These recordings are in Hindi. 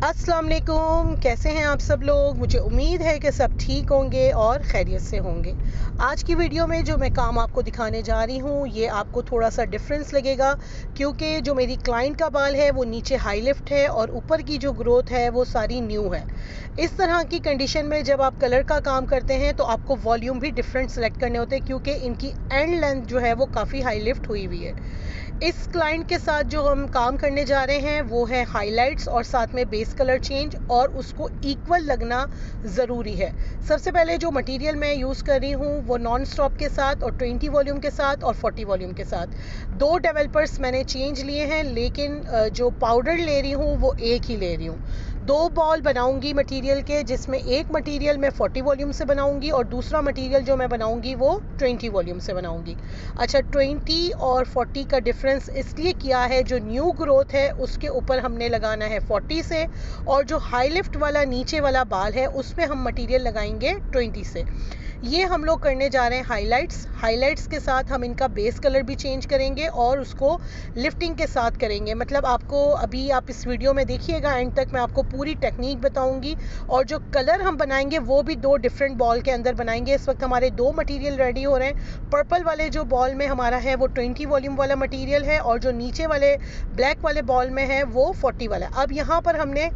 अस्सलाम वालेकुम, कैसे हैं आप सब लोग। मुझे उम्मीद है कि सब ठीक होंगे और खैरियत से होंगे। आज की वीडियो में जो मैं काम आपको दिखाने जा रही हूँ ये आपको थोड़ा सा डिफरेंस लगेगा, क्योंकि जो मेरी क्लाइंट का बाल है वो नीचे हाई लिफ्ट है और ऊपर की जो ग्रोथ है वो सारी न्यू है। इस तरह की कंडीशन में जब आप कलर का काम करते हैं तो आपको वॉल्यूम भी डिफरेंट सेलेक्ट करने होते हैं, क्योंकि इनकी एंड लेंथ जो है वो काफ़ी हाई लिफ्ट हुई हुई है। इस क्लाइंट के साथ जो हम काम करने जा रहे हैं वो है हाइलाइट्स और साथ में बेस कलर चेंज, और उसको इक्वल लगना ज़रूरी है। सबसे पहले जो मटेरियल मैं यूज़ कर रही हूँ वो नॉन स्टॉप के साथ और 20 वॉल्यूम के साथ और 40 वॉल्यूम के साथ दो डेवलपर्स मैंने चेंज लिए हैं, लेकिन जो पाउडर ले रही हूँ वो एक ही ले रही हूँ। दो बॉल बनाऊंगी मटेरियल के, जिसमें एक मटेरियल मैं 40 वॉल्यूम से बनाऊंगी और दूसरा मटेरियल जो मैं बनाऊंगी वो 20 वॉल्यूम से बनाऊंगी। अच्छा, 20 और 40 का डिफरेंस इसलिए किया है, जो न्यू ग्रोथ है उसके ऊपर हमने लगाना है 40 से, और जो हाई लिफ्ट वाला नीचे वाला बाल है उस पर हम मटेरियल लगाएंगे 20 से। ये हम लोग करने जा रहे हैं हाइलाइट्स के साथ हम इनका बेस कलर भी चेंज करेंगे और उसको लिफ्टिंग के साथ करेंगे। मतलब आपको अभी आप इस वीडियो में देखिएगा, एंड तक मैं आपको पूरी टेक्निक बताऊंगी। और जो कलर हम बनाएंगे वो भी दो डिफरेंट बॉल के अंदर बनाएंगे। इस वक्त हमारे दो मटेरियल रेडी हो रहे हैं। पर्पल वाले जो बॉल में हमारा है वो 20 वॉल्यूम वाला मटेरियल है, और जो नीचे वाले ब्लैक वाले बॉल में है वो 40 वाला। अब यहाँ पर हमने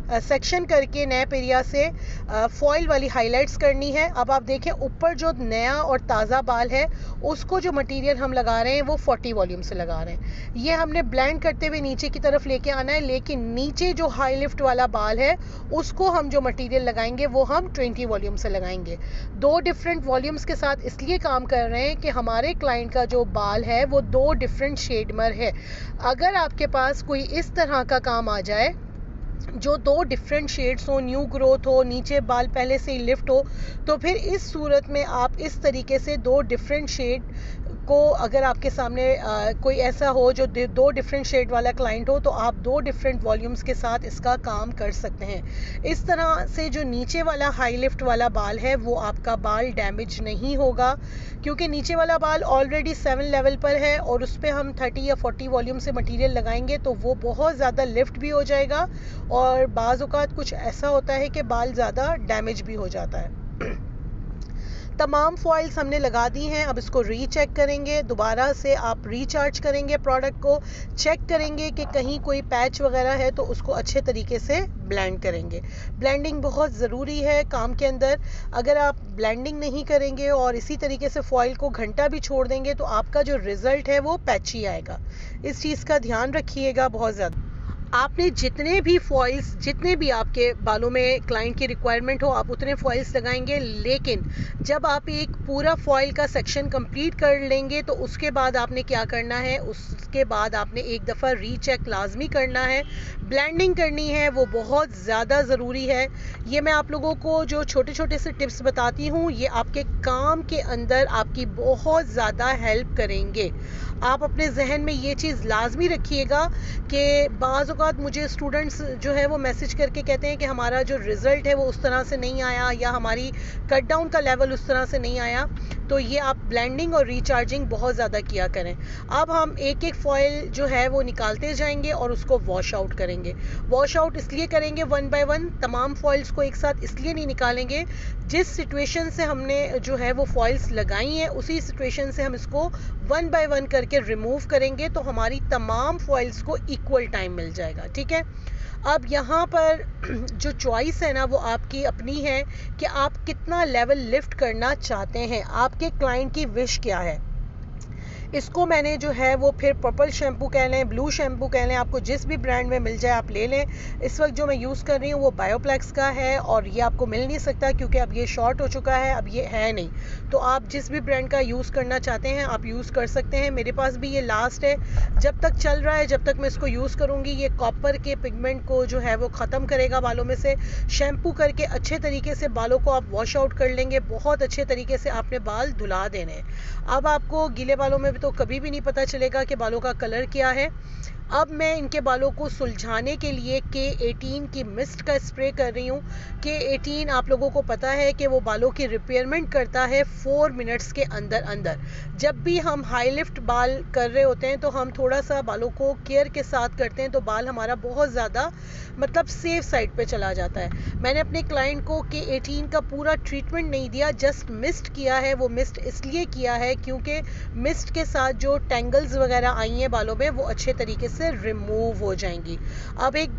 सेक्शन करके नैप एरिया से फॉइल वाली हाइलाइट्स करनी है। अब आप देखें, ऊपर जो नया और ताज़ा बाल है उसको जो मटेरियल हम लगा रहे हैं वो 40 वॉल्यूम से लगा रहे हैं। ये हमने ब्लेंड करते हुए नीचे की तरफ लेके आना है, लेकिन नीचे जो हाई लिफ्ट वाला बाल है उसको हम जो मटेरियल लगाएंगे वो हम 20 वॉल्यूम से लगाएंगे। दो डिफरेंट वॉल्यूम्स के साथ इसलिए काम कर रहे हैं कि हमारे क्लाइंट का जो बाल है वो दो डिफरेंट शेड में है। अगर आपके पास कोई इस तरह का काम आ जाए जो दो डिफरेंट शेड्स हो, न्यू ग्रोथ हो, नीचे बाल पहले से ही लिफ्ट हो, तो फिर इस सूरत में आप इस तरीके से दो डिफरेंट शेड को, अगर आपके सामने कोई ऐसा हो जो दो डिफरेंट शेड वाला क्लाइंट हो, तो आप दो डिफरेंट वॉल्यूम्स के साथ इसका काम कर सकते हैं। इस तरह से जो नीचे वाला हाई लिफ्ट वाला बाल है वो आपका बाल डैमेज नहीं होगा, क्योंकि नीचे वाला बाल ऑलरेडी 7 लेवल पर है और उस पर हम 30 या 40 वॉल्यूम से मटेरियल लगाएंगे तो वो बहुत ज़्यादा लिफ्ट भी हो जाएगा, और बाज़ औक़ात कुछ ऐसा होता है कि बाल ज़्यादा डैमेज भी हो जाता है। तमाम फॉइल्स हमने लगा दी हैं। अब इसको रीचेक करेंगे, दोबारा से आप रिचार्ज करेंगे प्रोडक्ट को, चेक करेंगे कि कहीं कोई पैच वगैरह है तो उसको अच्छे तरीके से ब्लेंड करेंगे। ब्लेंडिंग बहुत ज़रूरी है काम के अंदर। अगर आप ब्लेंडिंग नहीं करेंगे और इसी तरीके से फॉइल को घंटा भी छोड़ देंगे तो आपका जो रिज़ल्ट है वो पैची आएगा। इस चीज़ का ध्यान रखिएगा बहुत ज़्यादा। आपने जितने भी फॉइल्स, जितने भी आपके बालों में क्लाइंट की रिक्वायरमेंट हो, आप उतने फॉइल्स लगाएंगे, लेकिन जब आप एक पूरा फॉइल का सेक्शन कंप्लीट कर लेंगे तो उसके बाद आपने क्या करना है, उसके बाद आपने एक दफ़ा रीचेक लाजमी करना है। ब्लेंडिंग करनी है, वो बहुत ज़्यादा ज़रूरी है। ये मैं आप लोगों को जो छोटे छोटे से टिप्स बताती हूँ ये आपके काम के अंदर आपकी बहुत ज़्यादा हेल्प करेंगे। आप अपने जहन में ये चीज़ लाजमी रखिएगा कि बाज़ औक़ात मुझे स्टूडेंट्स जो है वो मैसेज करके कहते हैं कि हमारा जो रिज़ल्ट है वो उस तरह से नहीं आया, या हमारी कट डाउन का लेवल उस तरह से नहीं आया। तो ये आप ब्लेंडिंग और रिचार्जिंग बहुत ज़्यादा किया करें। अब हम एक एक फॉइल जो है वो निकालते जाएंगे और उसको वॉश आउट करेंगे। वॉश आउट इसलिए करेंगे 1 बाय 1, तमाम फॉइल्स को एक साथ इसलिए नहीं निकालेंगे। जिस सिचुएशन से हमने जो है वो फॉइल्स लगाई हैं उसी सिचुएशन से हम इसको 1 बाय 1 करके रिमूव करेंगे, तो हमारी तमाम फॉइल्स को इक्वल टाइम मिल जाएगा। ठीक है। अब यहाँ पर जो चॉइस है ना वो आपकी अपनी है कि आप कितना लेवल लिफ्ट करना चाहते हैं, आपके क्लाइंट की विश क्या है। इसको मैंने जो है वो फिर पर्पल शैम्पू कह लें, ब्लू शैम्पू कह लें, आपको जिस भी ब्रांड में मिल जाए आप ले लें। इस वक्त जो मैं यूज़ कर रही हूँ वो बायोप्लेक्स का है, और ये आपको मिल नहीं सकता क्योंकि अब ये शॉर्ट हो चुका है, अब ये है नहीं। तो आप जिस भी ब्रांड का यूज़ करना चाहते हैं आप यूज़ कर सकते हैं। मेरे पास भी ये लास्ट है, जब तक चल रहा है, जब तक मैं इसको यूज़ करूँगी ये कॉपर के पिगमेंट को जो है वो ख़त्म करेगा बालों में से। शैम्पू करके अच्छे तरीके से बालों को आप वॉश आउट कर लेंगे, बहुत अच्छे तरीके से आपने बाल धुला देने। अब आपको गीले बालों में तो कभी भी नहीं पता चलेगा कि बालों का कलर क्या है। अब मैं इनके बालों को सुलझाने के लिए K18 की मिस्ट का स्प्रे कर रही हूँ। K18 आप लोगों को पता है कि वो बालों की रिपेयरमेंट करता है 4 मिनट्स के अंदर अंदर। जब भी हम हाई लिफ्ट बाल कर रहे होते हैं तो हम थोड़ा सा बालों को केयर के साथ करते हैं, तो बाल हमारा बहुत ज़्यादा मतलब सेफ साइड पे चला जाता है। मैंने अपने क्लाइंट को K18 का पूरा ट्रीटमेंट नहीं दिया, जस्ट मिस्ट किया है। वो मिस्ट इसलिए किया है क्योंकि मिस्ट के साथ जो टेंगल्स वगैरह आई हैं बालों में वो अच्छे तरीके से रिमूव हो जाएंगी। अब एक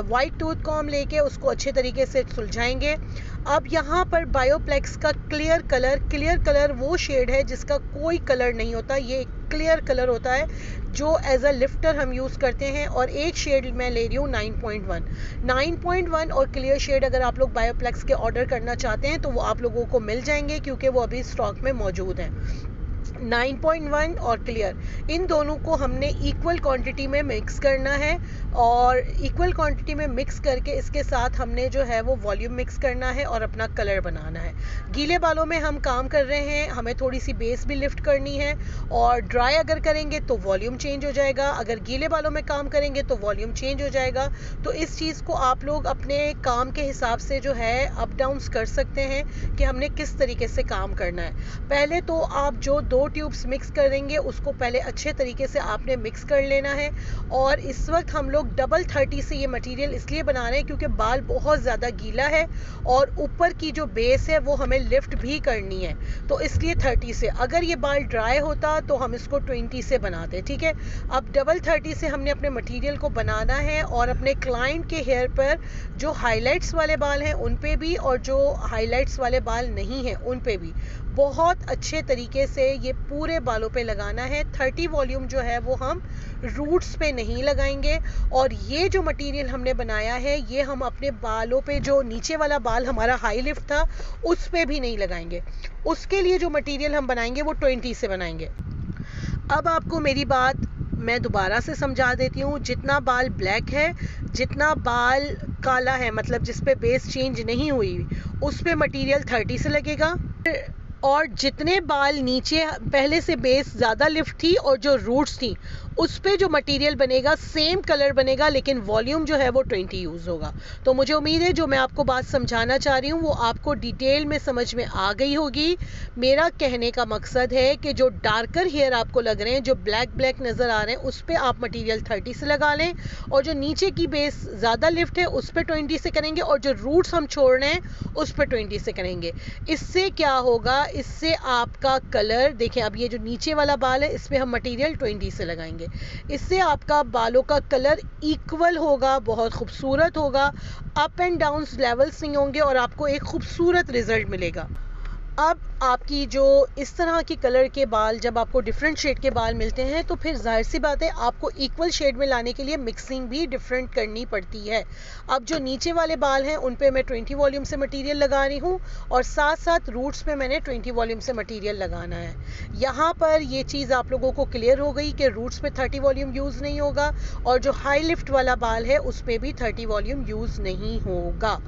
वाइट टूथ कॉम्ब लेके उसको अच्छे तरीके से सुलझाएंगे। अब यहाँ पर बायोप्लेक्स का क्लियर कलर वो शेड है जिसका कोई कलर नहीं होता, ये क्लियर कलर होता है जो एज अ लिफ्टर हम यूज़ करते हैं। और एक शेड मैं ले रही हूँ 9.1 और क्लियर शेड अगर आप लोग बायोप्लेक्स के ऑर्डर करना चाहते हैं तो वो आप लोगों को मिल जाएंगे क्योंकि वो अभी स्टॉक में मौजूद हैं। 9.1 और क्लियर, इन दोनों को हमने इक्वल क्वांटिटी में मिक्स करना है और इक्वल क्वांटिटी में मिक्स करके इसके साथ हमने जो है वो वॉल्यूम मिक्स करना है और अपना कलर बनाना है। गीले बालों में हम काम कर रहे हैं, हमें थोड़ी सी बेस भी लिफ्ट करनी है और ड्राई अगर करेंगे तो वॉल्यूम चेंज हो जाएगा, अगर गीले बालों में काम करेंगे तो वॉल्यूम चेंज हो जाएगा। तो इस चीज़ को आप लोग अपने काम के हिसाब से जो है अप डाउन्स कर सकते हैं कि हमने किस तरीके से काम करना है। पहले तो आप जो 2 ट्यूब्स मिक्स करेंगे उसको पहले अच्छे तरीके से आपने मिक्स कर लेना है। और इस वक्त हम लोग डबल 30 से ये मटेरियल इसलिए बना रहे हैं क्योंकि बाल बहुत ज़्यादा गीला है और ऊपर की जो बेस है वो हमें लिफ्ट भी करनी है, तो इसलिए 30 से। अगर ये बाल ड्राई होता तो हम इसको 20 से बनाते, ठीक है। अब डबल 30 से हमने अपने मटेरियल को बनाना है और अपने क्लाइंट के हेयर पर जो हाइलाइट्स वाले बाल हैं उन पे भी और जो हाइलाइट्स वाले बाल नहीं हैं उन पे भी बहुत अच्छे तरीके से ये पूरे बालों पे लगाना है। 30 वॉल्यूम जो है वो हम रूट्स पे नहीं लगाएंगे और ये जो मटेरियल हमने बनाया है ये हम अपने बालों पे, जो नीचे वाला बाल हमारा हाई लिफ्ट था उस पे भी नहीं लगाएंगे। उसके लिए जो मटेरियल हम बनाएंगे वो 20 से बनाएंगे। अब आपको मेरी बात मैं दोबारा से समझा देती हूँ। जितना बाल ब्लैक है, जितना बाल काला है, मतलब जिस पे बेस चेंज नहीं हुई, उस पे मटेरियल 30 से लगेगा। और जितने बाल नीचे पहले से बेस ज़्यादा लिफ्ट थी और जो रूट्स थी उस पे जो मटेरियल बनेगा सेम कलर बनेगा, लेकिन वॉल्यूम जो है वो 20 यूज़ होगा। तो मुझे उम्मीद है जो मैं आपको बात समझाना चाह रही हूँ वो आपको डिटेल में समझ में आ गई होगी। मेरा कहने का मकसद है कि जो डार्कर हेयर आपको लग रहे हैं, जो ब्लैक नज़र आ रहे हैं, उस पर आप मटीरियल 30 से लगा लें और जो नीचे की बेस ज़्यादा लिफ्ट है उस पर 20 से करेंगे और जो रूट्स हम छोड़ रहे हैं उस पर 20 से करेंगे। इससे क्या होगा, इससे आपका कलर देखें, अब ये जो नीचे वाला बाल है इस पर हम मटीरियल 20 से लगाएंगे, इससे आपका बालों का कलर इक्वल होगा, बहुत खूबसूरत होगा, अप एंड डाउन लेवल्स नहीं होंगे और आपको एक खूबसूरत रिजल्ट मिलेगा। अब आपकी जो इस तरह की कलर के बाल, जब आपको डिफरेंट शेड के बाल मिलते हैं तो फिर जाहिर सी बात है आपको इक्वल शेड में लाने के लिए मिक्सिंग भी डिफरेंट करनी पड़ती है। अब जो नीचे वाले बाल हैं उन पे मैं 20 वॉल्यूम से मटेरियल लगा रही हूँ और साथ साथ रूट्स पे मैंने 20 वॉल्यूम से मटेरियल लगाना है। यहाँ पर ये चीज़ आप लोगों को क्लियर हो गई कि रूट्स पे 30 वॉल्यूम यूज़ नहीं होगा और जो हाई लिफ्ट वाला बाल है उस पर भी 30 वॉल्यूम यूज़ नहीं होगा।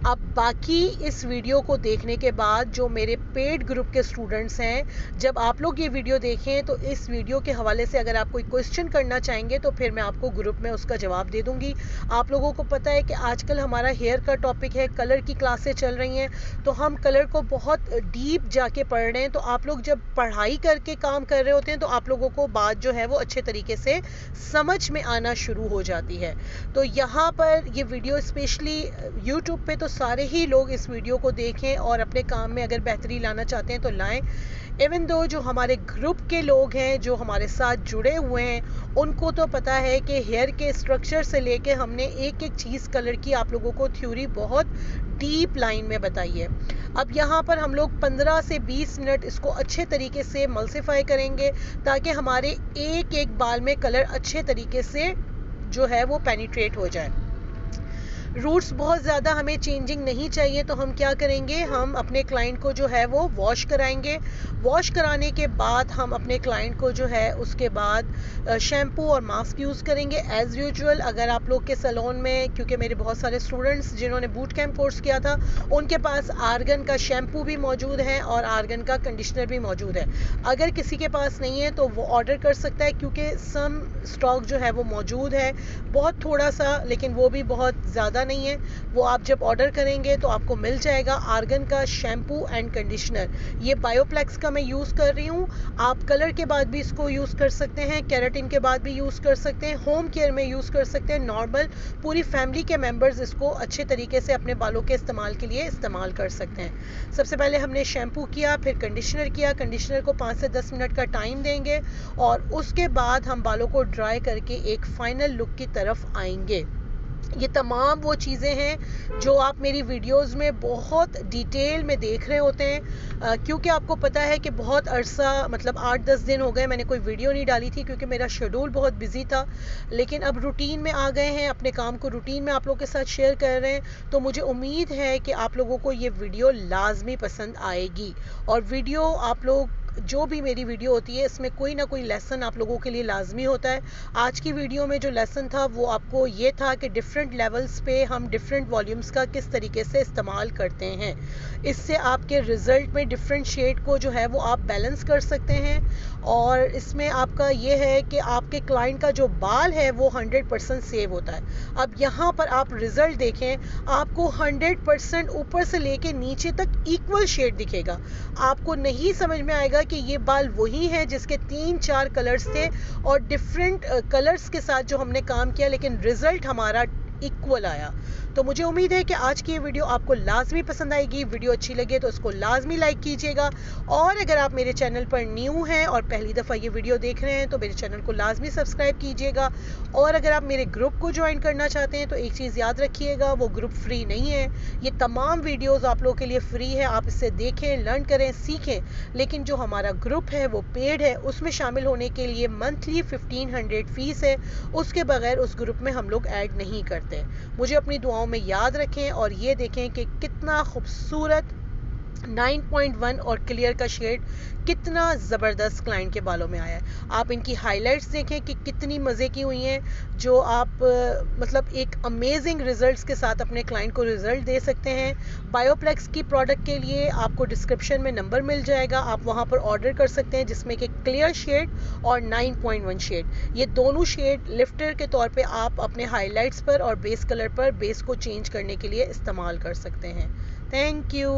अब बाकी इस वीडियो को देखने के बाद जो मेरे पेड ग्रुप के स्टूडेंट्स हैं, जब आप लोग ये वीडियो देखें तो इस वीडियो के हवाले से अगर आप कोई क्वेश्चन करना चाहेंगे तो फिर मैं आपको ग्रुप में उसका जवाब दे दूंगी। आप लोगों को पता है कि आजकल हमारा हेयर का टॉपिक है, कलर की क्लासें चल रही हैं, तो हम कलर को बहुत डीप जाके पढ़ रहे हैं। तो आप लोग जब पढ़ाई करके काम कर रहे होते हैं तो आप लोगों को बात जो है वो अच्छे तरीके से समझ में आना शुरू हो जाती है। तो यहाँ पर ये वीडियो स्पेशली यूट्यूब पे तो सारे ही लोग इस वीडियो को देखें और अपने काम में अगर बेहतरी लाना चाहते हैं तो लाएं। इवन दो जो हमारे ग्रुप के लोग हैं जो हमारे साथ जुड़े हुए हैं उनको तो पता है कि हेयर के स्ट्रक्चर से लेके हमने एक एक चीज़ कलर की आप लोगों को थ्योरी बहुत डीप लाइन में बताई है। अब यहाँ पर हम लोग 15 से 20 मिनट इसको अच्छे तरीके से मल्सीफाई करेंगे ताकि हमारे एक एक बाल में कलर अच्छे तरीके से जो है वो पेनिट्रेट हो जाए। रूट्स बहुत ज़्यादा हमें चेंजिंग नहीं चाहिए, तो हम क्या करेंगे, हम अपने क्लाइंट को जो है वो वॉश कराएंगे। वॉश कराने के बाद हम अपने क्लाइंट को जो है उसके बाद शैम्पू और मास्क यूज़ करेंगे एज़ यूजुअल। अगर आप लोग के सैलून में, क्योंकि मेरे बहुत सारे स्टूडेंट्स जिन्होंने बूट कैंप कोर्स किया था, उनके पास आर्गन का शैम्पू भी मौजूद है और आर्गन का कंडीशनर भी मौजूद है। अगर किसी के पास नहीं है तो वो ऑर्डर कर सकता है, क्योंकि सम स्टॉक जो है वो मौजूद है, बहुत थोड़ा सा, लेकिन वो भी बहुत ज़्यादा नहीं है। वो आप जब ऑर्डर करेंगे तो आपको मिल जाएगा आर्गन का शैम्पू एंड कंडीशनर। ये बायोप्लेक्स का मैं यूज़ कर रही हूँ। आप कलर के बाद भी इसको यूज़ कर सकते हैं, केराटिन के बाद भी यूज़ कर सकते हैं, होम केयर में यूज़ कर सकते हैं, नॉर्मल पूरी फैमिली के मेंबर्स इसको अच्छे तरीके से अपने बालों के इस्तेमाल के लिए इस्तेमाल कर सकते हैं। सबसे पहले हमने शैम्पू किया, फिर कंडीशनर किया। कंडीशनर को 5 से 10 मिनट का टाइम देंगे और उसके बाद हम बालों को ड्राई करके एक फाइनल लुक की तरफ आएंगे। ये तमाम वो चीज़ें हैं जो आप मेरी वीडियोस में बहुत डिटेल में देख रहे होते हैं, क्योंकि आपको पता है कि बहुत अरसा, मतलब 8-10 दिन हो गए मैंने कोई वीडियो नहीं डाली थी, क्योंकि मेरा शेड्यूल बहुत बिजी था। लेकिन अब रूटीन में आ गए हैं, अपने काम को रूटीन में आप लोगों के साथ शेयर कर रहे हैं, तो मुझे उम्मीद है कि आप लोगों को ये वीडियो लाजमी पसंद आएगी। और वीडियो आप लोग, जो भी मेरी वीडियो होती है, इसमें कोई ना कोई लेसन आप लोगों के लिए लाजमी होता है। आज की वीडियो में जो लेसन था वो आपको ये था कि डिफरेंट लेवल्स पे हम डिफरेंट वॉल्यूम्स का किस तरीके से इस्तेमाल करते हैं। इससे आपके रिज़ल्ट में डिफरेंट शेड को जो है वो आप बैलेंस कर सकते हैं। और इसमें आपका ये है कि आपके क्लाइंट का जो बाल है वो 100% सेव होता है। अब यहाँ पर आप रिज़ल्ट देखें, आपको 100% ऊपर से लेके नीचे तक इक्वल शेड दिखेगा। आपको नहीं समझ में आएगा कि ये बाल वही हैं जिसके 3-4 कलर्स थे और डिफरेंट कलर्स के साथ जो हमने काम किया, लेकिन रिजल्ट हमारा इक्वल आया। तो मुझे उम्मीद है कि आज की ये वीडियो आपको लाजमी पसंद आएगी। वीडियो अच्छी लगे तो इसको लाजमी लाइक कीजिएगा, और अगर आप मेरे चैनल पर न्यू हैं और पहली दफ़ा ये वीडियो देख रहे हैं तो मेरे चैनल को लाजमी सब्सक्राइब कीजिएगा। और अगर आप मेरे ग्रुप को ज्वाइन करना चाहते हैं तो एक चीज़ याद रखिएगा, वो ग्रुप फ्री नहीं है। ये तमाम वीडियोज़ आप लोगों के लिए फ्री है, आप इससे देखें, लर्न करें, सीखें। लेकिन जो हमारा ग्रुप है वो पेड है, उसमें शामिल होने के लिए मंथली 1500 फ़ीस है। उसके बगैर उस ग्रुप में हम लोग ऐड नहीं करते। मुझे अपनी दुआओं में याद रखें और ये देखें कि कितना खूबसूरत 9.1 और क्लियर का शेड कितना ज़बरदस्त क्लाइंट के बालों में आया है। आप इनकी हाइलाइट्स देखें कि कितनी मज़े की हुई हैं, जो आप मतलब एक अमेजिंग रिज़ल्ट्स के साथ अपने क्लाइंट को रिज़ल्ट दे सकते हैं। बायोप्लेक्स की प्रोडक्ट के लिए आपको डिस्क्रिप्शन में नंबर मिल जाएगा, आप वहां पर ऑर्डर कर सकते हैं, जिसमें कि क्लियर शेड और 9.1 शेड, ये दोनों शेड लिफ्टर के तौर पे आप अपने हाइलाइट्स पर और बेस कलर पर बेस को चेंज करने के लिए इस्तेमाल कर सकते हैं। Thank you.